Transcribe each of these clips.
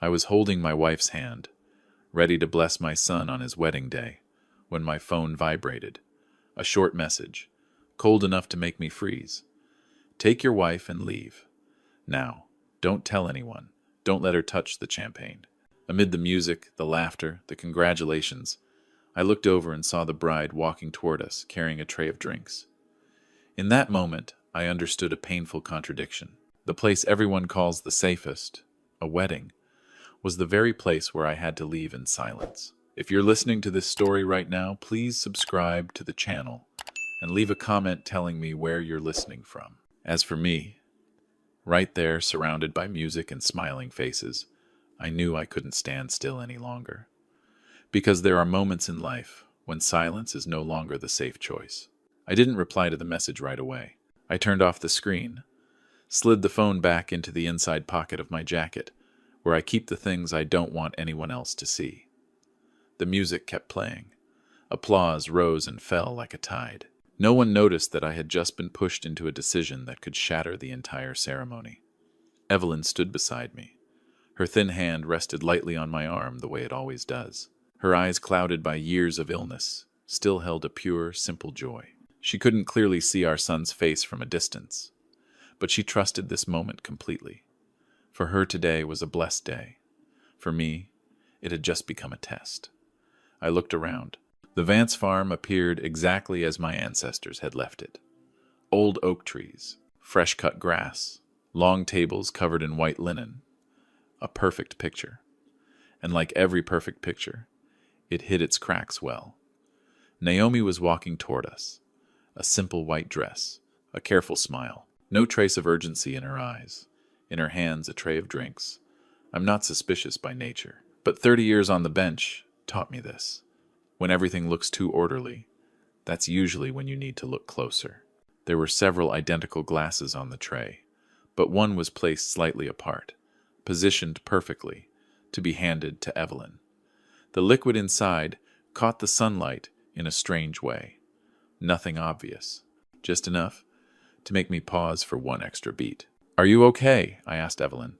I was holding my wife's hand, ready to bless my son on his wedding day, when my phone vibrated. A short message, cold enough to make me freeze. Take your wife and leave. Now, don't tell anyone. Don't let her touch the champagne. Amid the music, the laughter, the congratulations, I looked over and saw the bride walking toward us, carrying a tray of drinks. In that moment, I understood a painful contradiction. The place everyone calls the safest, a wedding, was the very place where I had to leave in silence. If you're listening to this story right now, please subscribe to the channel and leave a comment telling me where you're listening from. As for me, right there, surrounded by music and smiling faces, I knew I couldn't stand still any longer. Because there are moments in life when silence is no longer the safe choice. I didn't reply to the message right away. I turned off the screen, slid the phone back into the inside pocket of my jacket, where I keep the things I don't want anyone else to see. The music kept playing. Applause rose and fell like a tide. No one noticed that I had just been pushed into a decision that could shatter the entire ceremony. Evelyn stood beside me. Her thin hand rested lightly on my arm the way it always does. Her eyes, clouded by years of illness, still held a pure, simple joy. She couldn't clearly see our son's face from a distance, but she trusted this moment completely. For her, today was a blessed day. For me, it had just become a test. I looked around. The Vance farm appeared exactly as my ancestors had left it. Old oak trees, fresh-cut grass, long tables covered in white linen. A perfect picture. And like every perfect picture, it hid its cracks well. Naomi was walking toward us. A simple white dress, a careful smile, no trace of urgency in her eyes. In her hands, a tray of drinks. I'm not suspicious by nature, but 30 years on the bench taught me this. When everything looks too orderly, that's usually when you need to look closer. There were several identical glasses on the tray, but one was placed slightly apart, positioned perfectly, to be handed to Evelyn. The liquid inside caught the sunlight in a strange way. Nothing obvious, just enough to make me pause for one extra beat. "Are you okay?" I asked Evelyn.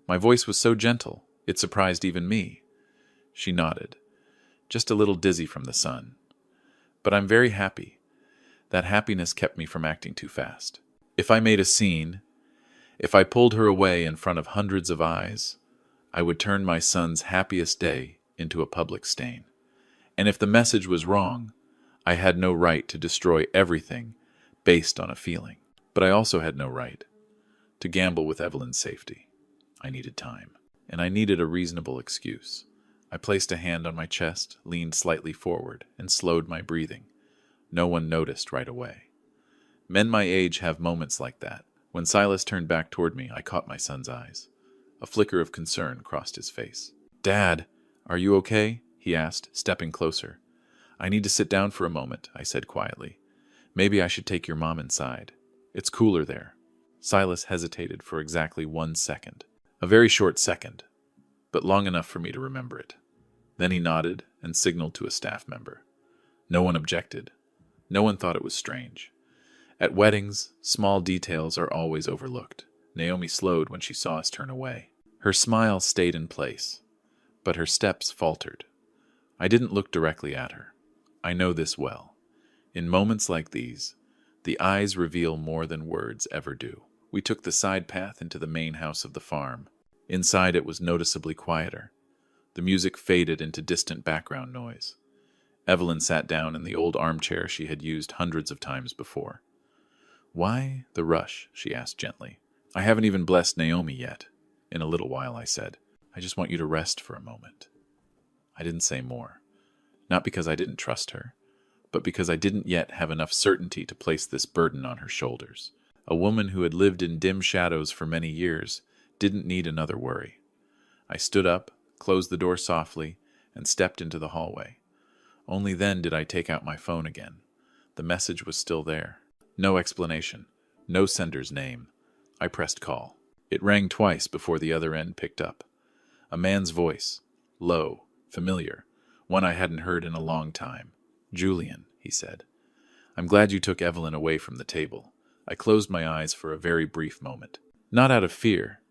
My voice was so gentle, it surprised even me. She nodded, just a little dizzy from the sun. But I'm very happy. That happiness kept me from acting too fast. If I made a scene, if I pulled her away in front of hundreds of eyes, I would turn my son's happiest day into a public stain. And if the message was wrong, I had no right to destroy everything based on a feeling. But I also had no right to gamble with Evelyn's safety. I needed time, and I needed a reasonable excuse. I placed a hand on my chest, leaned slightly forward, and slowed my breathing. No one noticed right away. Men my age have moments like that. When Silas turned back toward me, I caught my son's eyes. A flicker of concern crossed his face. "Dad, are you okay?" he asked, stepping closer. "I need to sit down for a moment," I said quietly. "Maybe I should take your mom inside. It's cooler there." Silas hesitated for exactly 1 second. A very short second, but long enough for me to remember it. Then he nodded and signaled to a staff member. No one objected. No one thought it was strange. At weddings, small details are always overlooked. Naomi slowed when she saw us turn away. Her smile stayed in place, but her steps faltered. I didn't look directly at her. I know this well. In moments like these, the eyes reveal more than words ever do. We took the side path into the main house of the farm. Inside it was noticeably quieter. The music faded into distant background noise. Evelyn sat down in the old armchair she had used hundreds of times before. "Why the rush?" she asked gently. "I haven't even blessed Naomi yet." "In a little while," I said. "I just want you to rest for a moment." I didn't say more. Not because I didn't trust her, but because I didn't yet have enough certainty to place this burden on her shoulders. A woman who had lived in dim shadows for many years didn't need another worry. I stood up, closed the door softly, and stepped into the hallway. Only then did I take out my phone again. The message was still there. No explanation, no sender's name. I pressed call. It rang twice before the other end picked up. A man's voice, low, familiar, one I hadn't heard in a long time. "Julian," he said. "I'm glad you took Evelyn away from the table." I closed my eyes for a very brief moment. Not out of fear,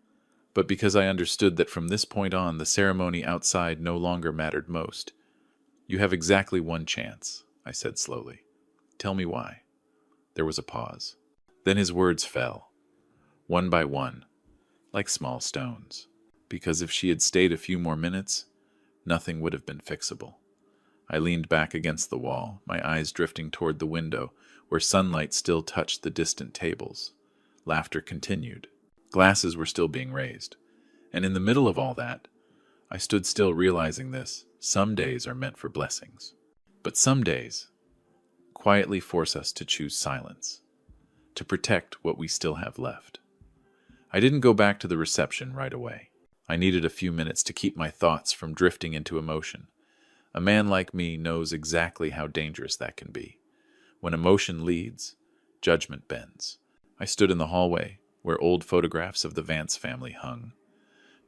but because I understood that from this point on the ceremony outside no longer mattered most. "You have exactly one chance," I said slowly. "Tell me why." There was a pause. Then his words fell, one by one, like small stones. Because if she had stayed a few more minutes, nothing would have been fixable. I leaned back against the wall, my eyes drifting toward the window, where sunlight still touched the distant tables. Laughter continued. Glasses were still being raised. And in the middle of all that, I stood still realizing this. Some days are meant for blessings. But some days quietly force us to choose silence, to protect what we still have left. I didn't go back to the reception right away. I needed a few minutes to keep my thoughts from drifting into emotion. A man like me knows exactly how dangerous that can be. When emotion leads, judgment bends. I stood in the hallway, where old photographs of the Vance family hung.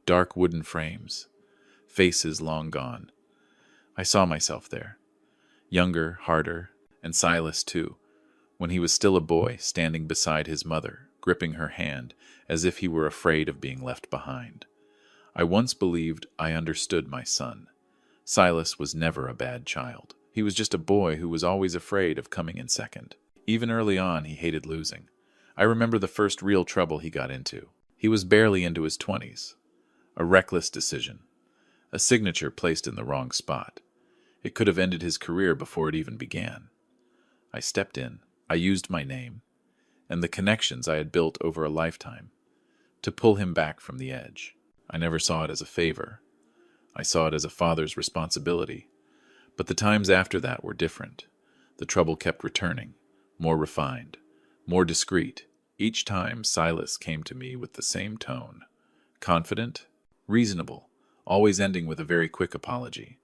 Dark wooden frames, faces long gone. I saw myself there. Younger, harder, and Silas too, when he was still a boy, standing beside his mother, gripping her hand as if he were afraid of being left behind. I once believed I understood my son. Silas was never a bad child. He was just a boy who was always afraid of coming in second. Even early on, he hated losing. I remember the first real trouble he got into. He was barely into his 20s. A reckless decision. A signature placed in the wrong spot. It could have ended his career before it even began. I stepped in. I used my name and the connections I had built over a lifetime to pull him back from the edge. I never saw it as a favor. I saw it as a father's responsibility. But the times after that were different. The trouble kept returning, more refined, more discreet. Each time Silas came to me with the same tone. Confident, reasonable, always ending with a very quick apology.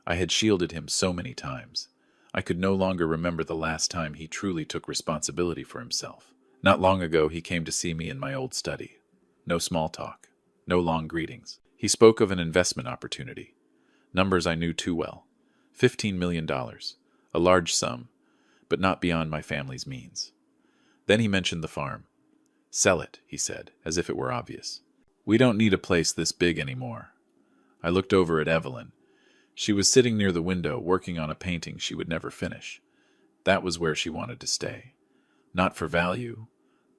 I had shielded him so many times. I could no longer remember the last time he truly took responsibility for himself. Not long ago he came to see me in my old study. No small talk, no long greetings. He spoke of an investment opportunity. Numbers I knew too well. $15 million, a large sum, but not beyond my family's means. Then he mentioned the farm. "Sell it," he said, as if it were obvious. "We don't need a place this big anymore." I looked over at Evelyn. She was sitting near the window, working on a painting she would never finish. That was where she wanted to stay. Not for value,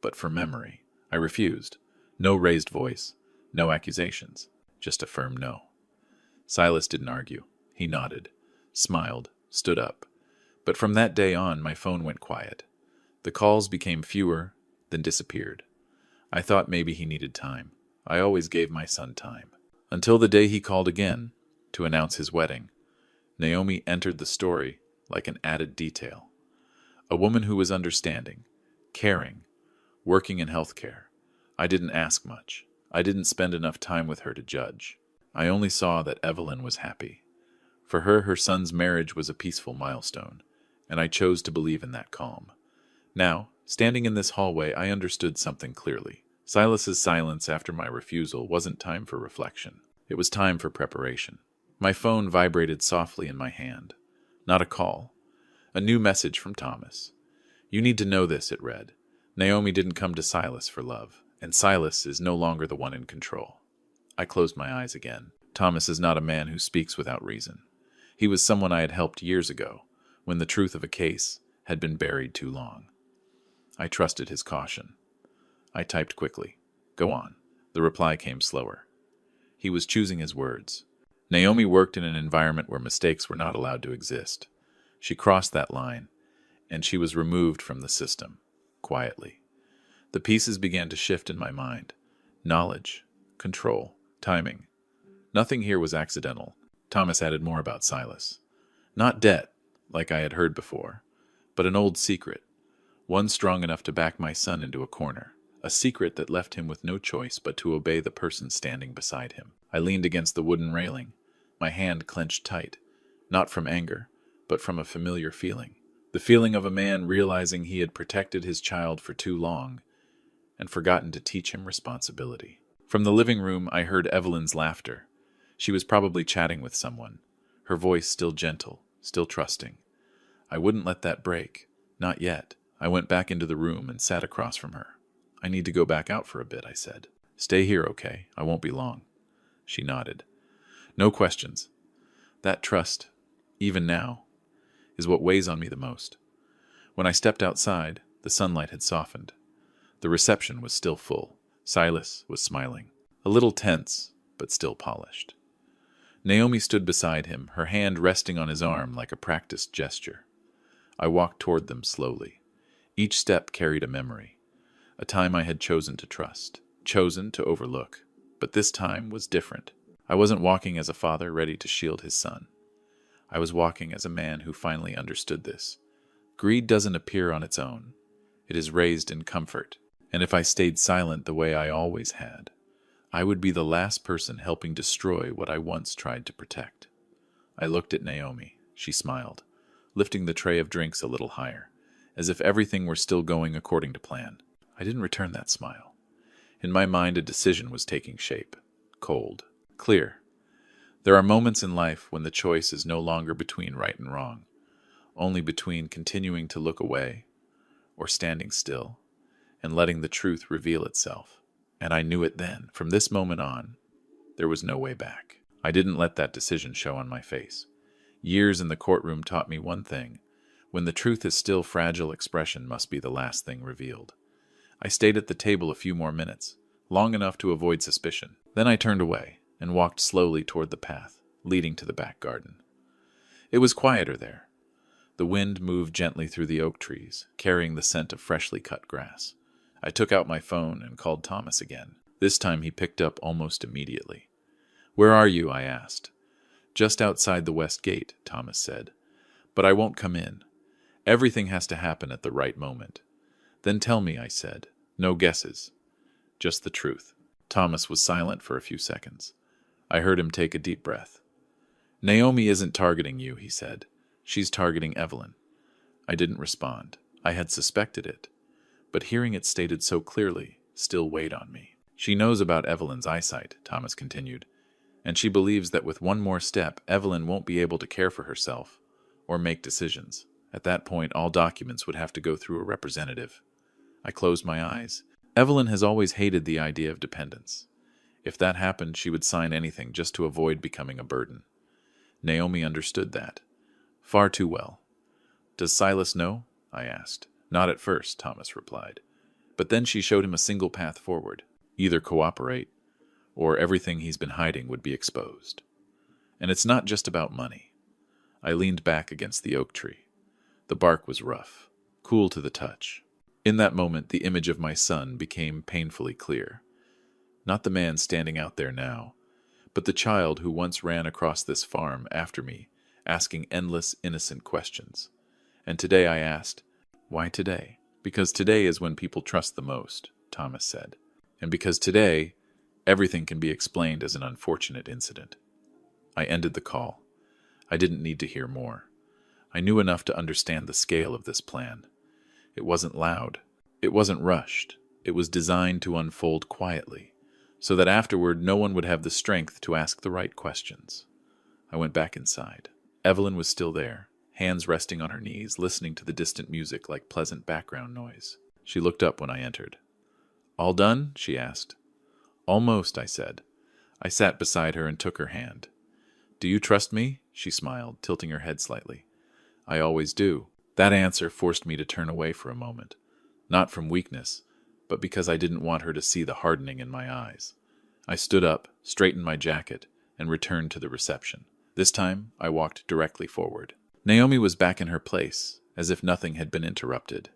but for memory. I refused. No raised voice, no accusations, just a firm no. Silas didn't argue. He nodded, smiled, stood up. But from that day on, my phone went quiet. The calls became fewer, then disappeared. I thought maybe he needed time. I always gave my son time. Until the day he called again to announce his wedding. Naomi entered the story like an added detail. A woman who was understanding, caring, working in healthcare. I didn't ask much. I didn't spend enough time with her to judge. I only saw that Evelyn was happy. For her, her son's marriage was a peaceful milestone, and I chose to believe in that calm. Now, standing in this hallway, I understood something clearly. Silas's silence after my refusal wasn't time for reflection. It was time for preparation. My phone vibrated softly in my hand. Not a call. A new message from Thomas. "You need to know this," it read. "Naomi didn't come to Silas for love, and Silas is no longer the one in control." I closed my eyes again. Thomas is not a man who speaks without reason. He was someone I had helped years ago, when the truth of a case had been buried too long. I trusted his caution. I typed quickly. "Go on." The reply came slower. He was choosing his words. Naomi worked in an environment where mistakes were not allowed to exist. She crossed that line, and she was removed from the system, quietly. The pieces began to shift in my mind. Knowledge, control, timing. Nothing here was accidental. Thomas added more about Silas. Not debt, like I had heard before, but an old secret. One strong enough to back my son into a corner. A secret that left him with no choice but to obey the person standing beside him. I leaned against the wooden railing, my hand clenched tight, not from anger, but from a familiar feeling. The feeling of a man realizing he had protected his child for too long and forgotten to teach him responsibility. From the living room, I heard Evelyn's laughter. She was probably chatting with someone, her voice still gentle, still trusting. I wouldn't let that break. Not yet. I went back into the room and sat across from her. "I need to go back out for a bit," I said. Stay here, okay? I won't be long. She nodded. No questions. That trust, even now, is what weighs on me the most. When I stepped outside, the sunlight had softened. The reception was still full. Silas was smiling, a little tense, but still polished. Naomi stood beside him, her hand resting on his arm like a practiced gesture. I walked toward them slowly. Each step carried a memory, a time I had chosen to trust, chosen to overlook. But this time was different. I wasn't walking as a father ready to shield his son. I was walking as a man who finally understood this. Greed doesn't appear on its own. It is raised in comfort. And if I stayed silent the way I always had, I would be the last person helping destroy what I once tried to protect. I looked at Naomi. She smiled, lifting the tray of drinks a little higher, as if everything were still going according to plan. I didn't return that smile. In my mind, a decision was taking shape. Cold. Clear. There are moments in life when the choice is no longer between right and wrong, only between continuing to look away or standing still and letting the truth reveal itself. And I knew it then. From this moment on, there was no way back. I didn't let that decision show on my face. Years in the courtroom taught me one thing. When the truth is still fragile, expression must be the last thing revealed. I stayed at the table a few more minutes, long enough to avoid suspicion. Then I turned away and walked slowly toward the path, leading to the back garden. It was quieter there. The wind moved gently through the oak trees, carrying the scent of freshly cut grass. I took out my phone and called Thomas again. This time he picked up almost immediately. "Where are you?" I asked. "Just outside the west gate," Thomas said. "But I won't come in. Everything has to happen at the right moment." "Then tell me," I said. "No guesses. Just the truth." Thomas was silent for a few seconds. I heard him take a deep breath. "Naomi isn't targeting you," he said. "She's targeting Evelyn." I didn't respond. I had suspected it. But hearing it stated so clearly still weighed on me. "She knows about Evelyn's eyesight," Thomas continued, "and she believes that with one more step, Evelyn won't be able to care for herself or make decisions. At that point, all documents would have to go through a representative." I closed my eyes. Evelyn has always hated the idea of dependence. If that happened, she would sign anything just to avoid becoming a burden. Naomi understood that. Far too well. "Does Silas know?" I asked. "Not at first," Thomas replied. "But then she showed him a single path forward. Either cooperate, or everything he's been hiding would be exposed. And it's not just about money." I leaned back against the oak tree. The bark was rough, cool to the touch. In that moment, the image of my son became painfully clear. Not the man standing out there now, but the child who once ran across this farm after me, asking endless, innocent questions. And today I asked, "Why today?" "Because today is when people trust the most," Thomas said. "And because today, everything can be explained as an unfortunate incident." I ended the call. I didn't need to hear more. I knew enough to understand the scale of this plan. It wasn't loud. It wasn't rushed. It was designed to unfold quietly, so that afterward no one would have the strength to ask the right questions. I went back inside. Evelyn was still there, hands resting on her knees, listening to the distant music like pleasant background noise. She looked up when I entered. "All done?" she asked. "Almost," I said. I sat beside her and took her hand. "Do you trust me?" she smiled, tilting her head slightly. "I always do." That answer forced me to turn away for a moment, not from weakness, but because I didn't want her to see the hardening in my eyes. I stood up, straightened my jacket, and returned to the reception. This time, I walked directly forward. Naomi was back in her place, as if nothing had been interrupted.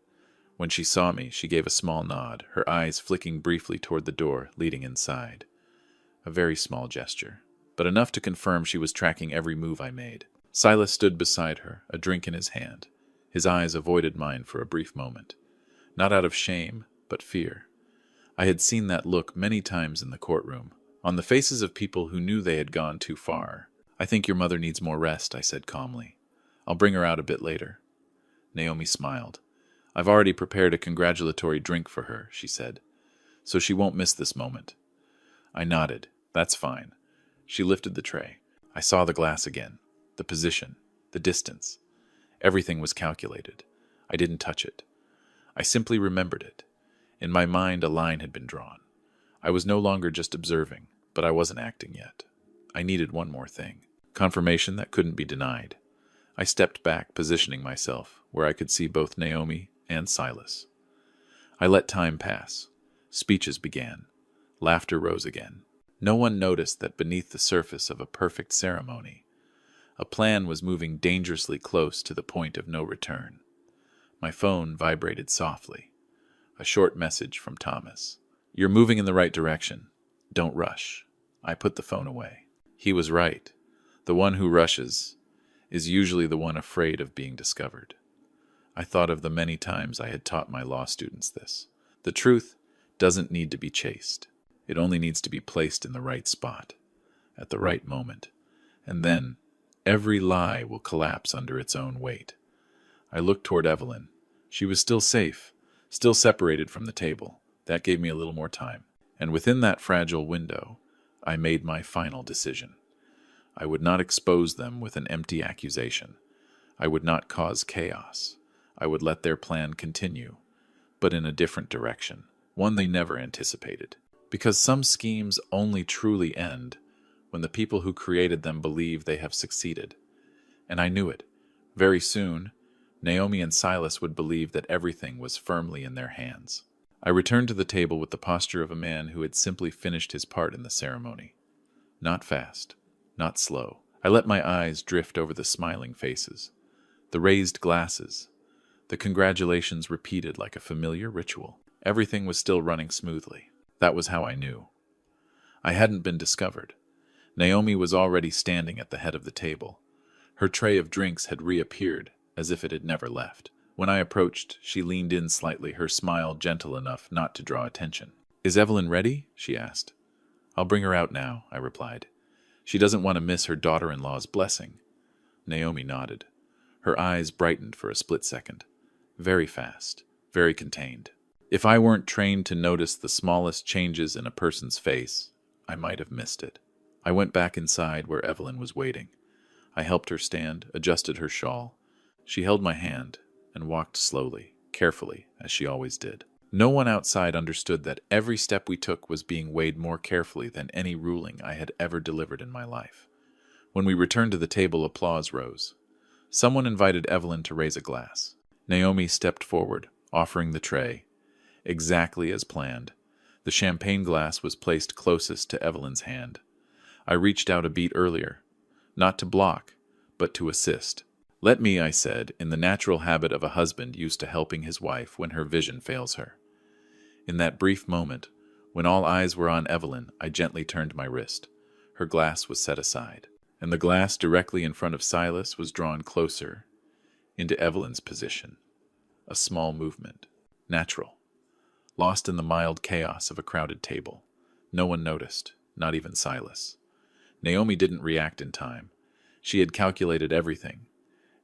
When she saw me, she gave a small nod, her eyes flicking briefly toward the door leading inside. A very small gesture, but enough to confirm she was tracking every move I made. Silas stood beside her, a drink in his hand. His eyes avoided mine for a brief moment. Not out of shame, but fear. I had seen that look many times in the courtroom, on the faces of people who knew they had gone too far. "I think your mother needs more rest," I said calmly. "I'll bring her out a bit later." Naomi smiled. "I've already prepared a congratulatory drink for her," she said, "so she won't miss this moment." I nodded. "That's fine." She lifted the tray. I saw the glass again, the position, the distance. Everything was calculated. I didn't touch it. I simply remembered it. In my mind, a line had been drawn. I was no longer just observing, but I wasn't acting yet. I needed one more thing. Confirmation that couldn't be denied. I stepped back, positioning myself where I could see both Naomi and Silas. I let time pass. Speeches began. Laughter rose again. No one noticed that beneath the surface of a perfect ceremony, a plan was moving dangerously close to the point of no return. My phone vibrated softly. A short message from Thomas. "You're moving in the right direction. Don't rush." I put the phone away. He was right. The one who rushes is usually the one afraid of being discovered. I thought of the many times I had taught my law students this. The truth doesn't need to be chased. It only needs to be placed in the right spot, at the right moment. And then, every lie will collapse under its own weight. I looked toward Evelyn. She was still safe, still separated from the table. That gave me a little more time. And within that fragile window, I made my final decision. I would not expose them with an empty accusation. I would not cause chaos. I would let their plan continue, but in a different direction, one they never anticipated. Because some schemes only truly end when the people who created them believe they have succeeded. And I knew it. Very soon, Naomi and Silas would believe that everything was firmly in their hands. I returned to the table with the posture of a man who had simply finished his part in the ceremony. Not fast, not slow. I let my eyes drift over the smiling faces, the raised glasses, the congratulations repeated like a familiar ritual. Everything was still running smoothly. That was how I knew. I hadn't been discovered. Naomi was already standing at the head of the table. Her tray of drinks had reappeared, as if it had never left. When I approached, she leaned in slightly, her smile gentle enough not to draw attention. "Is Evelyn ready?" she asked. "I'll bring her out now," I replied. "She doesn't want to miss her daughter-in-law's blessing." Naomi nodded. Her eyes brightened for a split second. Very fast, very contained. If I weren't trained to notice the smallest changes in a person's face, I might have missed it. I went back inside where Evelyn was waiting. I helped her stand, adjusted her shawl. She held my hand and walked slowly, carefully, as she always did. No one outside understood that every step we took was being weighed more carefully than any ruling I had ever delivered in my life. When we returned to the table, applause rose. Someone invited Evelyn to raise a glass. Naomi stepped forward, offering the tray. Exactly as planned. The champagne glass was placed closest to Evelyn's hand. I reached out a beat earlier, not to block, but to assist. "Let me," I said, in the natural habit of a husband used to helping his wife when her vision fails her. In that brief moment, when all eyes were on Evelyn, I gently turned my wrist. Her glass was set aside, and the glass directly in front of Silas was drawn closer into Evelyn's position. A small movement. Natural. Lost in the mild chaos of a crowded table. No one noticed, not even Silas. Naomi didn't react in time. She had calculated everything,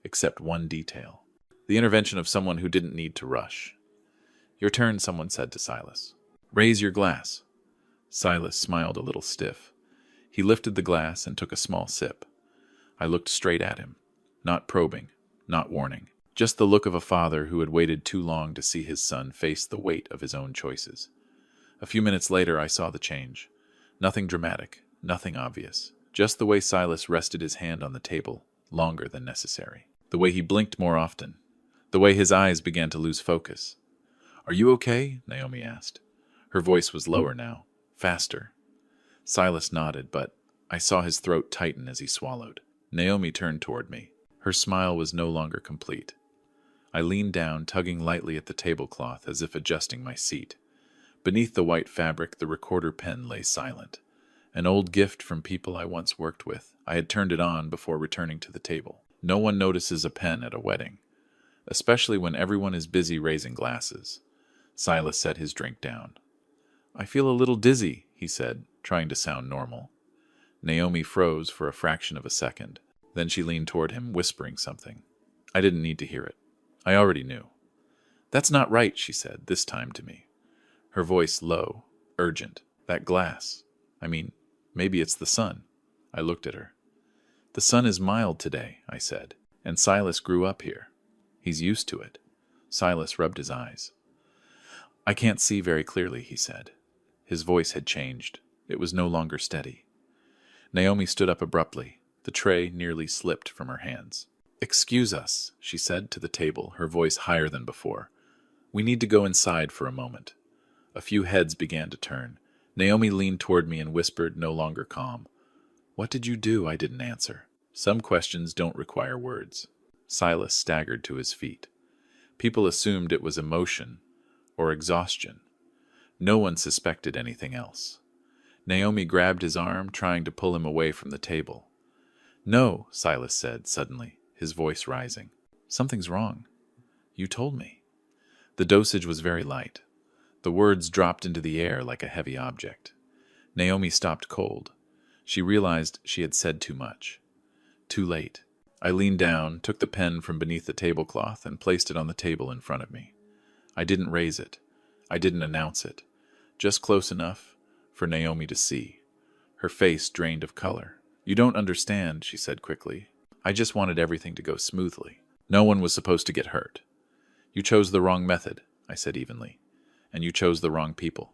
except one detail. The intervention of someone who didn't need to rush. "Your turn," someone said to Silas. "Raise your glass." Silas smiled a little stiff. He lifted the glass and took a small sip. I looked straight at him, not probing, not warning. Just the look of a father who had waited too long to see his son face the weight of his own choices. A few minutes later, I saw the change. Nothing dramatic, nothing obvious. Just the way Silas rested his hand on the table, longer than necessary. The way he blinked more often. The way his eyes began to lose focus. "Are you okay?" Naomi asked. Her voice was lower now, faster. Silas nodded, but I saw his throat tighten as he swallowed. Naomi turned toward me. Her smile was no longer complete. I leaned down, tugging lightly at the tablecloth as if adjusting my seat. Beneath the white fabric, the recorder pen lay silent. An old gift from people I once worked with. I had turned it on before returning to the table. No one notices a pen at a wedding, especially when everyone is busy raising glasses. Silas set his drink down. "I feel a little dizzy," he said, trying to sound normal. Naomi froze for a fraction of a second. Then she leaned toward him, whispering something. I didn't need to hear it. I already knew. "That's not right," she said, this time to me. Her voice low, urgent. "That glass. Maybe it's the sun." I looked at her. "The sun is mild today," I said, "and Silas grew up here. He's used to it." Silas rubbed his eyes. "I can't see very clearly," he said. His voice had changed. It was no longer steady. Naomi stood up abruptly. The tray nearly slipped from her hands. "Excuse us," she said to the table, her voice higher than before. "We need to go inside for a moment." A few heads began to turn. Naomi leaned toward me and whispered, no longer calm, "What did you do?" I didn't answer. Some questions don't require words. Silas staggered to his feet. People assumed it was emotion or exhaustion. No one suspected anything else. Naomi grabbed his arm, trying to pull him away from the table. "No," Silas said suddenly, his voice rising. "Something's wrong. You told me." The dosage was very light. The words dropped into the air like a heavy object. Naomi stopped cold. She realized she had said too much. Too late. I leaned down, took the pen from beneath the tablecloth, and placed it on the table in front of me. I didn't raise it. I didn't announce it. Just close enough for Naomi to see. Her face drained of color. "You don't understand," she said quickly. "I just wanted everything to go smoothly. No one was supposed to get hurt. You chose the wrong method," I said evenly, "and you chose the wrong people."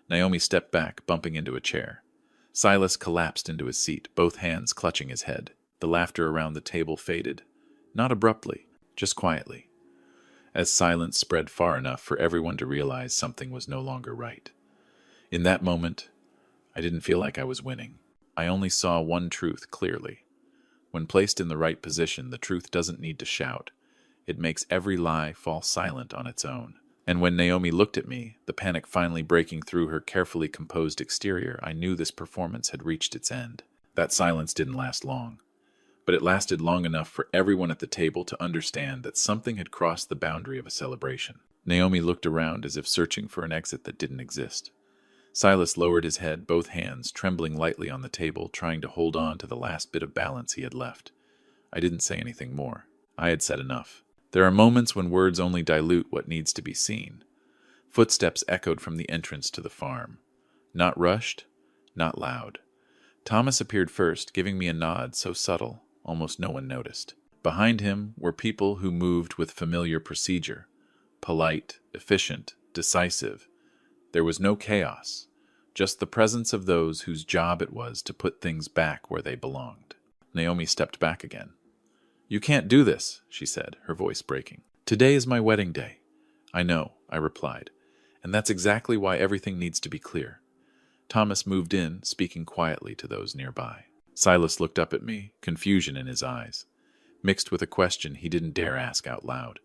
Naomi stepped back, bumping into a chair. Silas collapsed into his seat, both hands clutching his head. The laughter around the table faded, not abruptly, just quietly, as silence spread far enough for everyone to realize something was no longer right. In that moment, I didn't feel like I was winning. I only saw one truth clearly. When placed in the right position, the truth doesn't need to shout. It makes every lie fall silent on its own. And when Naomi looked at me, the panic finally breaking through her carefully composed exterior, I knew this performance had reached its end. That silence didn't last long, but it lasted long enough for everyone at the table to understand that something had crossed the boundary of a celebration. Naomi looked around as if searching for an exit that didn't exist. Silas lowered his head, both hands trembling lightly on the table, trying to hold on to the last bit of balance he had left. I didn't say anything more. I had said enough. There are moments when words only dilute what needs to be seen. Footsteps echoed from the entrance to the farm. Not rushed, not loud. Thomas appeared first, giving me a nod so subtle, almost no one noticed. Behind him were people who moved with familiar procedure. Polite, efficient, decisive. There was no chaos, just the presence of those whose job it was to put things back where they belonged. Naomi stepped back again. "You can't do this," she said, her voice breaking. "Today is my wedding day." "I know," I replied, "and that's exactly why everything needs to be clear." Thomas moved in, speaking quietly to those nearby. Silas looked up at me, confusion in his eyes, mixed with a question he didn't dare ask out loud.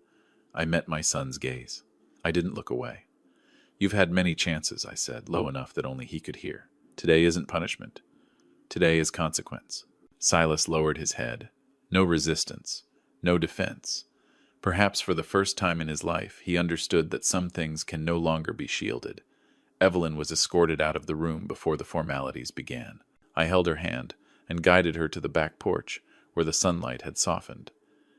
I met my son's gaze. I didn't look away. "You've had many chances," I said, low enough that only he could hear. "Today isn't punishment. Today is consequence." Silas lowered his head. No resistance, no defense. Perhaps for the first time in his life, he understood that some things can no longer be shielded. Evelyn was escorted out of the room before the formalities began. I held her hand and guided her to the back porch, where the sunlight had softened.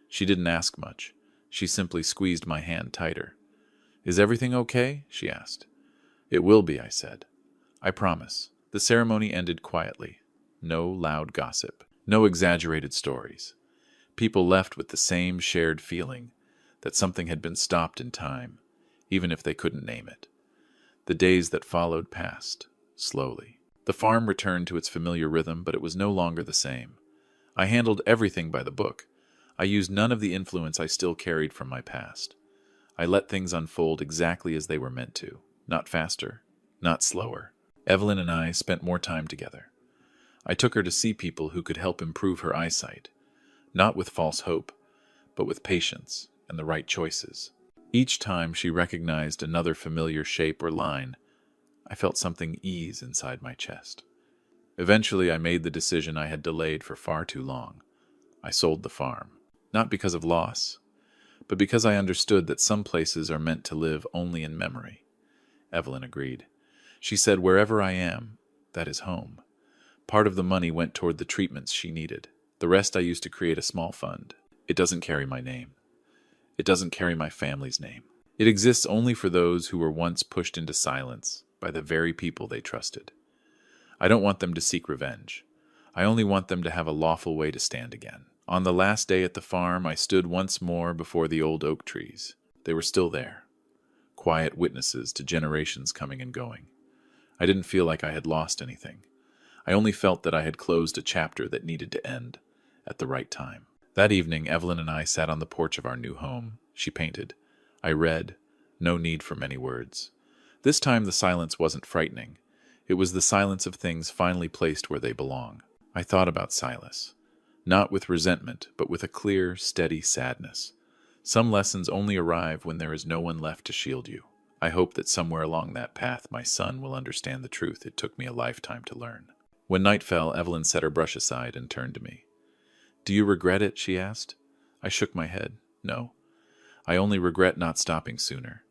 She didn't ask much. She simply squeezed my hand tighter. "Is everything okay?" she asked. "It will be," I said. "I promise." The ceremony ended quietly. No loud gossip. No exaggerated stories. People left with the same shared feeling that something had been stopped in time, even if they couldn't name it. The days that followed passed, slowly. The farm returned to its familiar rhythm, but it was no longer the same. I handled everything by the book. I used none of the influence I still carried from my past. I let things unfold exactly as they were meant to, not faster, not slower. Evelyn and I spent more time together. I took her to see people who could help improve her eyesight, not with false hope, but with patience and the right choices. Each time she recognized another familiar shape or line, I felt something ease inside my chest. Eventually, I made the decision I had delayed for far too long. I sold the farm, not because of loss, but because I understood that some places are meant to live only in memory. Evelyn agreed. She said, "Wherever I am, that is home." Part of the money went toward the treatments she needed. The rest I used to create a small fund. It doesn't carry my name. It doesn't carry my family's name. It exists only for those who were once pushed into silence by the very people they trusted. I don't want them to seek revenge. I only want them to have a lawful way to stand again. On the last day at the farm, I stood once more before the old oak trees. They were still there, quiet witnesses to generations coming and going. I didn't feel like I had lost anything. I only felt that I had closed a chapter that needed to end at the right time. That evening, Evelyn and I sat on the porch of our new home. She painted. I read. No need for many words. This time the silence wasn't frightening. It was the silence of things finally placed where they belong. I thought about Silas. Not with resentment, but with a clear, steady sadness. Some lessons only arrive when there is no one left to shield you. I hope that somewhere along that path my son will understand the truth it took me a lifetime to learn. When night fell, Evelyn set her brush aside and turned to me. "Do you regret it?" she asked. I shook my head. "No. I only regret not stopping sooner."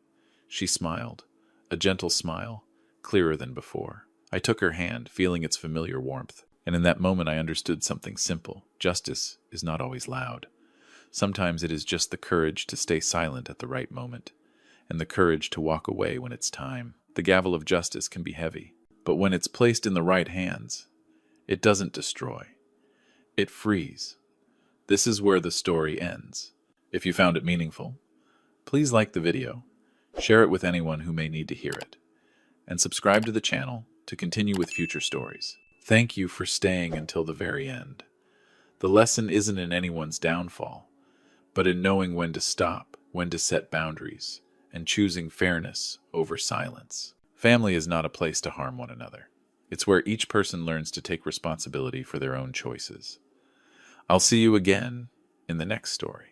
She smiled, a gentle smile, clearer than before. I took her hand, feeling its familiar warmth, and in that moment I understood something simple. Justice is not always loud. Sometimes it is just the courage to stay silent at the right moment, and the courage to walk away when it's time. The gavel of justice can be heavy, but when it's placed in the right hands, it doesn't destroy. It frees. This is where the story ends. If you found it meaningful, please like the video, share it with anyone who may need to hear it, and subscribe to the channel to continue with future stories. Thank you for staying until the very end. The lesson isn't in anyone's downfall, but in knowing when to stop, when to set boundaries, and choosing fairness over silence. Family is not a place to harm one another. It's where each person learns to take responsibility for their own choices. I'll see you again in the next story.